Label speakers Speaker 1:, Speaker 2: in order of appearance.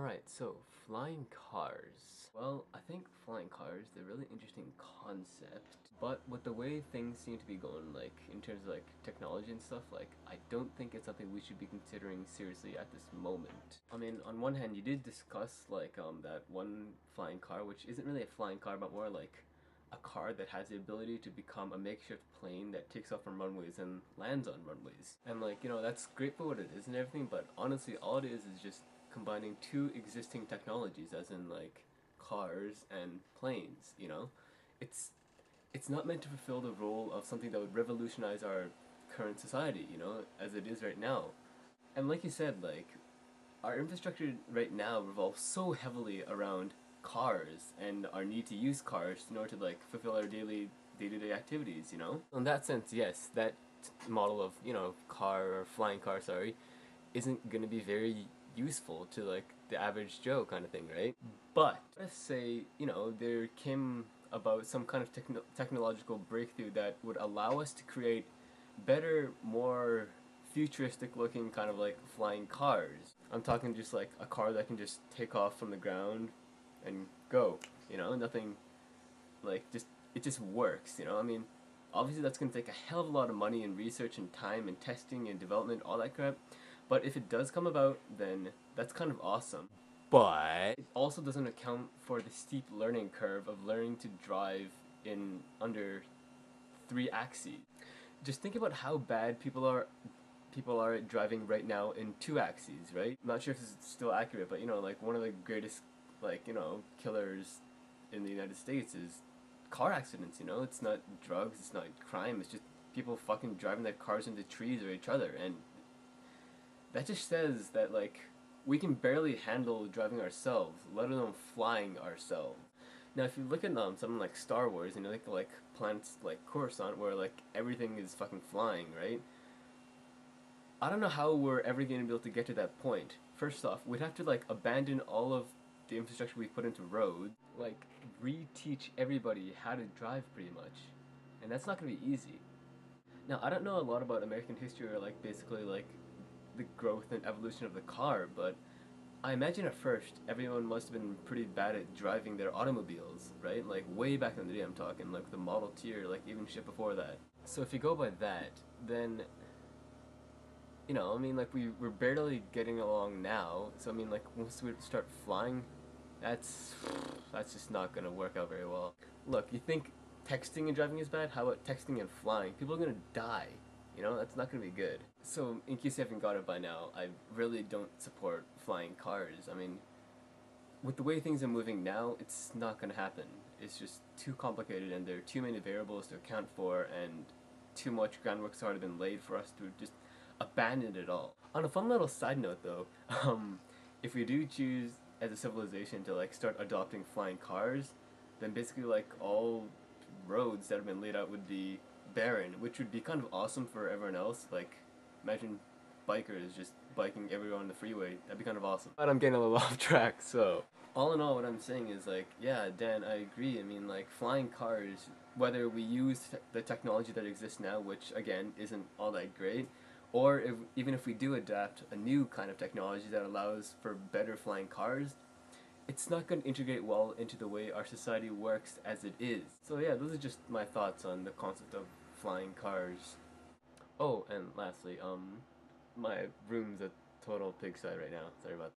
Speaker 1: Alright, so flying cars. Well, I think flying cars, they're a really interesting concept, but with the way things seem to be going, like, in terms of, like, technology and stuff, like, I don't think it's something we should be considering seriously at this moment. I mean, on one hand, you did discuss, like, that one flying car, which isn't really a flying car, but more like a car that has the ability to become a makeshift plane that takes off from runways and lands on runways. And like, that's great for what it is and everything, but honestly, all it is just combining two existing technologies, as in like cars and planes. It's it's not meant to fulfill the role of something that would revolutionize our current society, as it is right now. And like you said, like our infrastructure right now revolves so heavily around cars and our need to use cars in order to like fulfill our daily day-to-day activities. In that sense, yes, that model of, car or flying car, sorry, isn't going to be very useful to like the average Joe kind of thing, right? But let's say, there came about some kind of technological breakthrough that would allow us to create better, more futuristic looking kind of like flying cars. I'm talking just like a car that can just take off from the ground and go, nothing like just it just works. I mean, obviously that's going to take a hell of a lot of money and research and time and testing and development, all that crap. But if it does come about, then that's kind of awesome. But it also doesn't account for the steep learning curve of learning to drive in under 3 axes. Just think about how bad people are at driving right now in 2 axes, right? I'm not sure if it's still accurate, but like one of the greatest killers in the United States is car accidents. It's not drugs, it's not crime, it's just people fucking driving their cars into trees or each other, and that just says that like we can barely handle driving ourselves, let alone flying ourselves. Now, if you look at something like Star Wars, like planets like Coruscant, where like everything is fucking flying, right? I don't know how we're ever going to be able to get to that point. First off, we'd have to like abandon all of the infrastructure we put into roads, like reteach everybody how to drive pretty much, and that's not going to be easy. Now, I don't know a lot about American history or like basically like the growth and evolution of the car, but I imagine at first everyone must have been pretty bad at driving their automobiles, right? Like way back in the day, I'm talking like the Model T or like even shit before that. So if you go by that, then I mean, like we're barely getting along now. So I mean, like once we start flying, that's that's just not gonna work out very well. Look, you think texting and driving is bad? How about texting and flying? People are gonna die. That's not gonna be good. So in case you haven't got it by now, I really don't support flying cars. I mean, with the way things are moving now, it's not gonna happen. It's just too complicated, and there are too many variables to account for, and too much groundwork's already been laid for us to just abandon it all. On a fun little side note, though, if we do choose as a civilization to like start adopting flying cars, then basically like all roads that have been laid out would be barren, which would be kind of awesome for everyone else. Like, imagine bikers just biking everywhere on the freeway. That'd be kind of awesome. But I'm getting a little off track, so. All in all, what I'm saying is like, yeah, Dan, I agree. I mean, like, flying cars, whether we use the technology that exists now, which, again, isn't all that great, or even if we do adapt a new kind of technology that allows for better flying cars, it's not going to integrate well into the way our society works as it is. So yeah, those are just my thoughts on the concept of flying cars. Oh, and lastly, my room's a total pigsty right now. Sorry about that.